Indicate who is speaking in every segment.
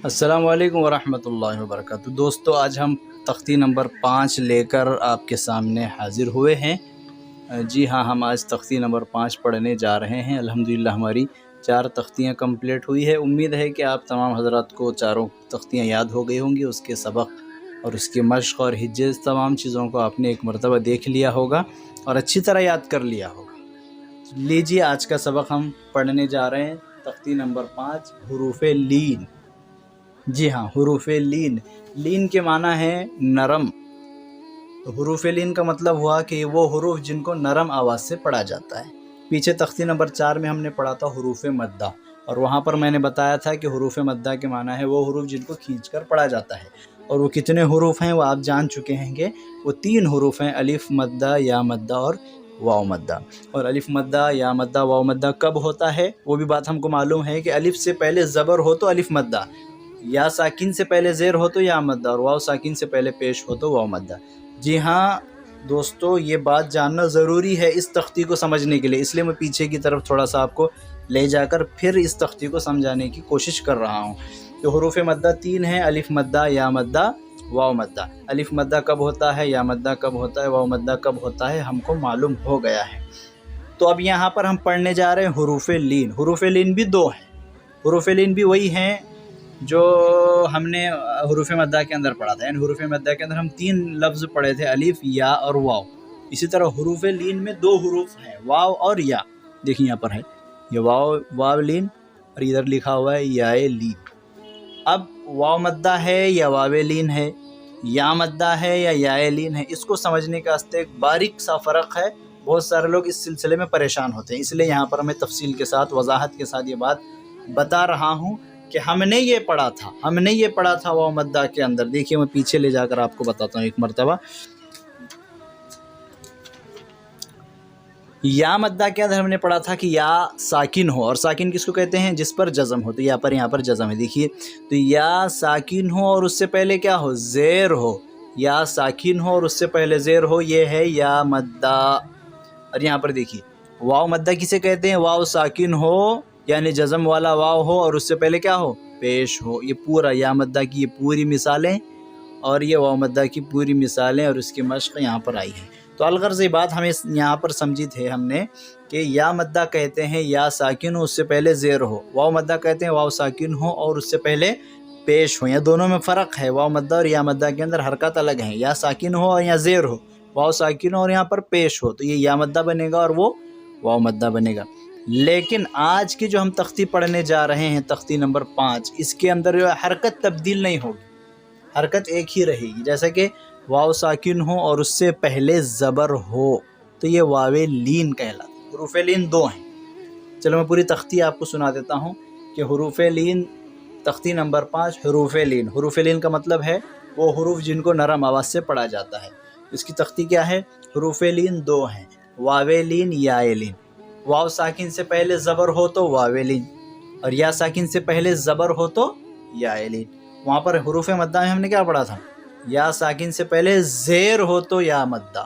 Speaker 1: السلام علیکم ورحمۃ اللہ وبرکاتہ۔ دوستو، آج ہم تختی نمبر 5 لے کر آپ کے سامنے حاضر ہوئے ہیں۔ جی ہاں، ہم آج تختی نمبر 5 پڑھنے جا رہے ہیں۔ الحمدللہ ہماری 4 تختیاں کمپلیٹ ہوئی ہے۔ امید ہے کہ آپ تمام حضرات کو چاروں تختیاں یاد ہو گئی ہوں گی۔ اس کے سبق اور اس کی مشق اور حجز تمام چیزوں کو آپ نے ایک مرتبہ دیکھ لیا ہوگا اور اچھی طرح یاد کر لیا ہوگا۔ لیجیے، آج کا سبق ہم پڑھنے جا رہے ہیں تختی نمبر 5، حروف لین۔ جی ہاں، حروف لین۔ لین کے معنی ہے نرم۔ تو حروف لین کا مطلب ہوا کہ وہ حروف جن کو نرم آواز سے پڑھا جاتا ہے۔ پیچھے تختی نمبر 4 میں ہم نے پڑھا تھا حروف مدہ، اور وہاں پر میں نے بتایا تھا کہ حروف مدہ کے معنی ہے وہ حروف جن کو کھینچ کر پڑھا جاتا ہے۔ اور وہ کتنے حروف ہیں وہ آپ جان چکے ہیں کہ وہ 3 حروف ہیں: الف مدہ، یا مدہ اور واو مدہ۔ اور الف مدہ، یا مدہ، واو مدہ کب ہوتا ہے وہ بھی بات ہم کو معلوم ہے کہ الف سے پہلے زبر ہو تو الف مدہ، یا ساکن سے پہلے زیر ہو تو یا مدہ، اور واو ساکن سے پہلے پیش ہو تو واو مدہ۔ جی ہاں دوستو، یہ بات جاننا ضروری ہے اس تختی کو سمجھنے کے لیے، اس لیے میں پیچھے کی طرف تھوڑا سا آپ کو لے جا کر پھر اس تختی کو سمجھانے کی کوشش کر رہا ہوں۔ تو حروف مدہ 3 ہیں: الف مدہ، یا مدہ، واو مدہ۔ الف مدہ کب ہوتا ہے، یا مدہ کب ہوتا ہے، واو مدہ کب ہوتا ہے، ہم کو معلوم ہو گیا ہے۔ تو اب یہاں پر ہم پڑھنے جا رہے ہیں حروف لین۔ حروف لین بھی 2 ہیں۔ حروف لین بھی وہی ہیں جو ہم نے حروف مدہ کے اندر پڑھا تھا، یعنی حروف مدہ کے اندر ہم 3 لفظ پڑھے تھے: الف، یا اور واو۔ اسی طرح حروف لین میں 2 حروف ہیں: واو اور یا۔ دیکھیں یہاں پر ہے یہ واو لین، اور ادھر لکھا ہوا ہے یا لین۔ اب واو مدہ ہے یا واو لین ہے، یا مدہ ہے یا لین ہے، اس کو سمجھنے کا واسطے ایک باریک سا فرق ہے۔ بہت سارے لوگ اس سلسلے میں پریشان ہوتے ہیں، اس لیے یہاں پر میں تفصیل کے ساتھ، وضاحت کے ساتھ یہ بات بتا رہا ہوں کہ ہم نے یہ پڑھا تھا واو مدہ کے اندر۔ دیکھیے، میں پیچھے لے جا کر آپ کو بتاتا ہوں ایک مرتبہ۔ یا مدہ کے اندر ہم نے پڑھا تھا کہ یا ساکن ہو، اور ساکن کس کو کہتے ہیں؟ جس پر جزم ہو۔ تو یہاں پر جزم ہے، دیکھیے، تو یا ساکن ہو اور اس سے پہلے کیا ہو؟ زیر ہو۔ یا ساکن ہو اور اس سے پہلے زیر ہو، یہ ہے یا مدہ۔ اور یہاں پر دیکھیے، واو مدہ کسے کہتے ہیں؟ واو ساکن ہو یعنی جزم والا واو ہو اور اس سے پہلے کیا ہو؟ پیش ہو۔ یہ پورا یا مدہ کی یہ پوری مثالیں اور یہ واو مدہ کی پوری مثالیں اور اس کی مشق یہاں پر آئی ہے۔ تو الغرض یہ بات ہمیں یہاں پر سمجھی تھے ہم نے کہ یا مدہ کہتے ہیں یا ساکن ہو اس سے پہلے زیر ہو، واو مدہ کہتے ہیں واو ساکن ہو اور اس سے پہلے پیش ہو۔ یہ دونوں میں فرق ہے، واو مدہ اور یا مدہ کے اندر حرکت الگ ہیں، یا ساکن ہو اور یا زیر ہو، واو ساکن ہو اور یہاں پر پیش ہو، تو یہ یا مدہ بنے گا اور وہ واو مدہ بنے گا۔ لیکن آج کی جو ہم تختی پڑھنے جا رہے ہیں، تختی نمبر 5، اس کے اندر جو حرکت تبدیل نہیں ہوگی، حرکت ایک ہی رہے گی۔ جیسا کہ واو ساکن ہو اور اس سے پہلے زبر ہو تو یہ واو لین کہلاتا ہے۔ حروف لین 2 ہیں۔ چلو میں پوری تختی آپ کو سنا دیتا ہوں کہ حروف لین، تختی نمبر 5، حروف لین۔ حروف لین کا مطلب ہے وہ حروف جن کو نرم آواز سے پڑھا جاتا ہے۔ اس کی تختی کیا ہے؟ حروف لین 2 ہیں: واو لین، یا لین۔ واو ساکن سے پہلے زبر ہو تو واو لین، اور یا ساکن سے پہلے زبر ہو تو یا لین۔ وہاں پر حروف مدہ میں ہم نے کیا پڑھا تھا؟ یا ساکن سے پہلے زیر ہو تو یا مدہ،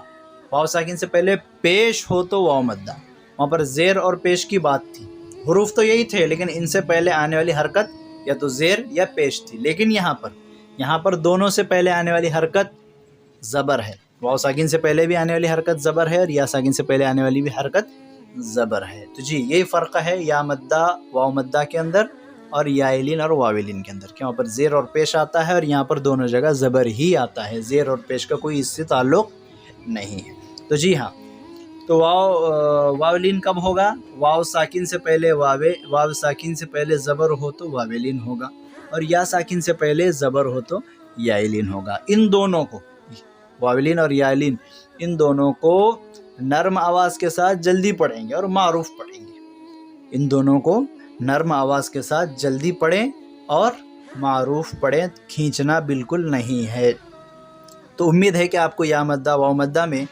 Speaker 1: واو ساکن سے پہلے پیش ہو تو واو مدہ۔ وہاں پر زیر اور پیش کی بات تھی، حروف تو یہی تھے لیکن ان سے پہلے آنے والی حرکت یا تو زیر یا پیش تھی۔ لیکن یہاں پر دونوں سے پہلے آنے والی حرکت زبر ہے۔ واو ساکن سے پہلے بھی آنے والی حرکت زبر ہے اور یا ساکن سے پہلے آنے والی بھی حرکت زبر ہے۔ تو جی یہی فرق ہے یا مدہ واو مدہ کے اندر اور یا لین اور واو لین کے اندر، کہ وہاں پر زیر اور پیش آتا ہے اور یہاں پر دونوں جگہ زبر ہی آتا ہے، زیر اور پیش کا کوئی اس سے تعلق نہیں ہے۔ تو جی ہاں، تو واو لین کب ہوگا؟ واو ساکن سے پہلے واو ساکن سے پہلے زبر ہو تو واو لین ہوگا، اور یا ساکن سے پہلے زبر ہو تو یا لین ہوگا۔ ان دونوں کو، واو لین اور یا لین، ان دونوں کو نرم آواز کے ساتھ جلدی پڑھیں گے اور معروف پڑھیں گے۔ ان دونوں کو نرم آواز کے ساتھ جلدی پڑھیں اور معروف پڑھیں، کھینچنا بالکل نہیں ہے۔ تو امید ہے کہ آپ کو یا مدہ واو مدہ میں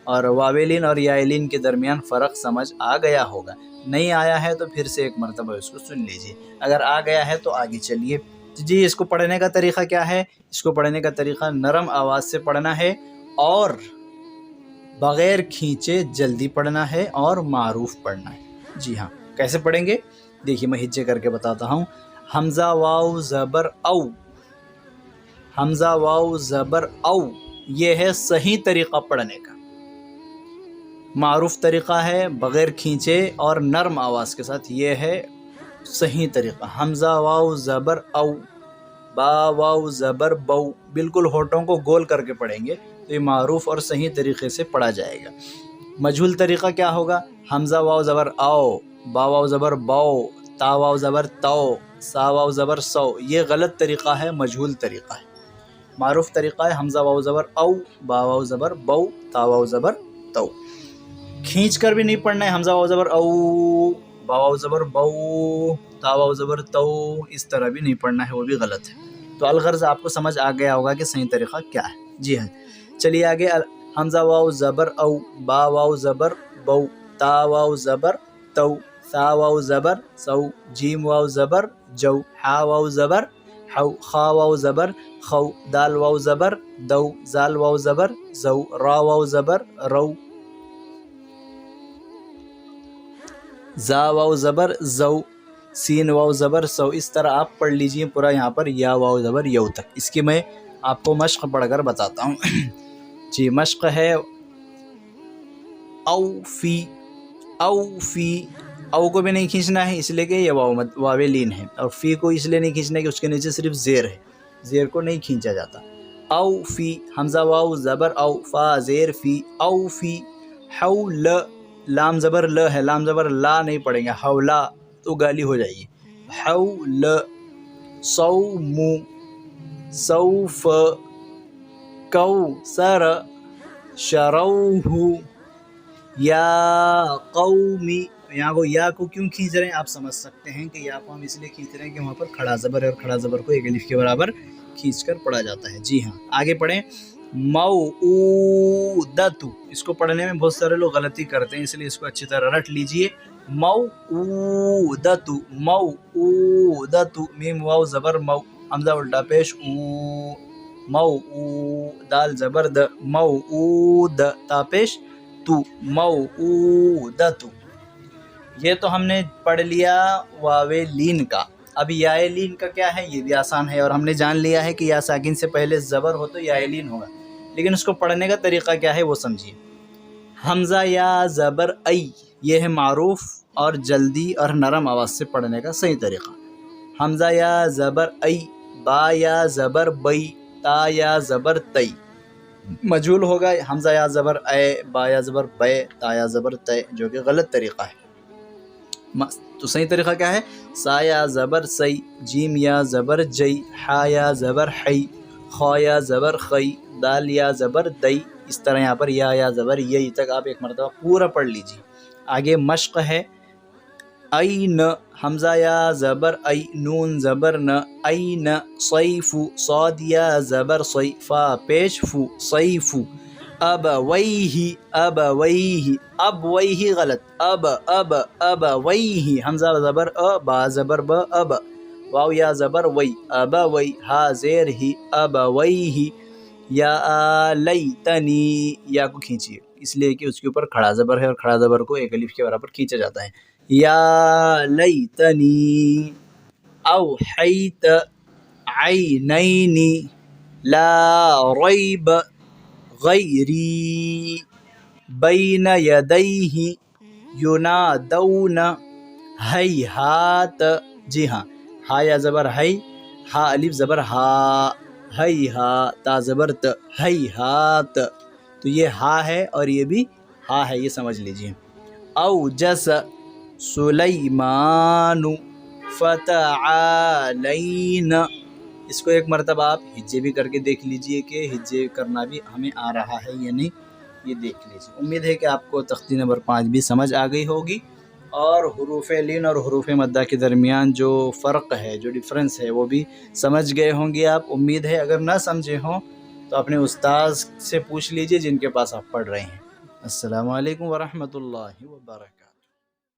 Speaker 1: اور واو لین اور یا لین کے درمیان فرق سمجھ آ گیا ہوگا۔ نہیں آیا ہے تو پھر سے ایک مرتبہ اس کو سن لیجیے، اگر آ گیا ہے تو آگے چلیے۔ جی اس کو پڑھنے کا طریقہ کیا ہے؟ اس کو پڑھنے کا طریقہ نرم آواز سے پڑھنا ہے اور بغیر کھینچے جلدی پڑھنا ہے اور معروف پڑھنا ہے۔ جی ہاں، کیسے پڑھیں گے؟ دیکھیے میں ہجے کر کے بتاتا ہوں۔ حمزہ واو زبر او، حمزہ واو زبر او، یہ ہے صحیح طریقہ پڑھنے کا، معروف طریقہ ہے بغیر کھینچے اور نرم آواز کے ساتھ، یہ ہے صحیح طریقہ۔ حمزہ واو زبر او، با واو زبر بو، بالکل ہونٹوں کو گول کر کے پڑھیں گے تو یہ معروف اور صحیح طریقے سے پڑھا جائے گا۔ مجہول طریقہ کیا ہوگا؟ حمزہ واو زبر او، با واو زبر بو، تا واو زبر تو، سا واو زبر سو، یہ غلط طریقہ ہے، مجہول طریقہ ہے۔ معروف طریقہ ہے حمزہ واو زبر او، با واو زبر بو، تا واو زبر تو۔ کھینچ کر بھی نہیں پڑھنا ہے، حمزہ واو زبر او، با واو زبر بو، تا واو زبر تو، اس طرح بھی نہیں پڑھنا ہے، وہ بھی غلط ہے۔ تو الغرض آپ کو سمجھ آ گیا ہوگا کہ صحیح طریقہ کیا ہے۔ جی ہاں، چلیے آگے۔ حمزہ واو زبر او، با واو زبر بو، تا واو زبر تو، ثا واو زبر سو، جیم واو زبر جو، حا واو زبر حو، خا واو زبر خو، دال واو زبر دو، زال واو زبر زو، را واو زبر رو، زا واو زبر زو، سین واو زبر سو۔ اس طرح آپ پڑھ لیجئے پورا یہاں پر یا واو زبر یو تک۔ اس کی میں آپ کو مشق پڑھ کر بتاتا ہوں۔ جی، مشق ہے او فی، او فی، او کو بھی نہیں کھینچنا ہے اس لیے کہ یہ واو لین ہے، اور فی کو اس لیے نہیں کھینچنا ہے کہ اس کے نیچے صرف زیر ہے، زیر کو نہیں کھینچا جاتا۔ او فی، حمزہ واو زبر او، فا زیر فی، او فی، حول، لام زبر ل ہے، لام زبر لا نہیں پڑھیں گے، حولا تو گالی ہو جائے گی، حول، صوم، سوف، کوثر، شروہ، یا قومی۔ یہاں کو یا کو کیوں کھینچ رہے ہیں آپ سمجھ سکتے ہیں کہ یا کو ہم اس لیے کھینچ رہے ہیں کہ وہاں پر کھڑا زبر ہے، اور کھڑا زبر کو ایک الف کے برابر کھینچ کر پڑھا جاتا ہے۔ جی ہاں، آگے پڑھیں۔ موعودۃ، اس کو پڑھنے میں بہت سارے لوگ غلطی کرتے ہیں، اس لیے اس کو اچھی طرح رٹ لیجئے۔ موعودۃ، موعودۃ، میم واو زبر مو، حمزہ الٹا پیش او، مو، دال زبر د، موعود، تا پیش تو، موعودۃ۔ یہ تو ہم نے پڑھ لیا واو لین کا۔ اب یا لین کا کیا ہے؟ یہ بھی آسان ہے، اور ہم نے جان لیا ہے کہ یا ساکن سے پہلے زبر ہو تو یا لین ہوگا، لیکن اس کو پڑھنے کا طریقہ کیا ہے وہ سمجھیے۔ حمزہ یا زبر ای، یہ ہے معروف اور جلدی اور نرم آواز سے پڑھنے کا صحیح طریقہ۔ حمزہ یا زبر ای، با یا زبر بئی، تا یا زبر تئی۔ مجہول ہوگا حمزہ یا زبر اے، با یا زبر بے، تا یا زبر تے، جو کہ غلط طریقہ ہے۔ تو صحیح طریقہ کیا ہے؟ سا یا زبر سی، جیم یا زبر جئی، حا یا زبر حی، خا یا زبر خی، دال یا زبر دئی۔ اس طرح یہاں پر یا زبر یئی تک آپ ایک مرتبہ پورا پڑھ لیجیے۔ آگے مشق ہے این، حمزہ یا زبر ای، نون زبر ن، این، صیف، صاد یا زبر صی، فا پیش فو، صیف، ابویہ، ابویہ، ابویہ غلط، ابویہ، حمزہ زبر ا، با زبر ب، اب، واو یا زبر وی، ابوی، ہا زیر ہی، ابویہ، یا لیتنی، یا کو کھینچیے اس لیے کہ اس کے اوپر کھڑا زبر ہے، اور کھڑا زبر کو ایک الف کے برابر کھینچا جاتا ہے۔ یا لیتنی، اوحیت، عینین، لا ریب، غیری، بین یدیہ، ینادون، ہیہات۔ جی ہاں، ہا یا زبر ہی، ہا الف زبر ہا، ہیہا، تا زبر ت، ہیہات۔ تو یہ ہا ہے اور یہ بھی ہا ہے، یہ سمجھ لیجئے۔ اوجس سلیمان فتعالین، اس کو ایک مرتبہ آپ ہجے بھی کر کے دیکھ لیجئے کہ ہجے کرنا بھی ہمیں آ رہا ہے یا نہیں، یہ دیکھ لیجئے۔ امید ہے کہ آپ کو تختی نمبر 5 بھی سمجھ آ گئی ہوگی، اور حروف لین اور حروف مدہ کے درمیان جو فرق ہے، جو ڈیفرنس ہے، وہ بھی سمجھ گئے ہوں گے آپ، امید ہے۔ اگر نہ سمجھے ہوں تو اپنے استاذ سے پوچھ لیجئے جن کے پاس آپ پڑھ رہے ہیں۔ السلام علیکم ورحمۃ اللہ وبرکاتہ۔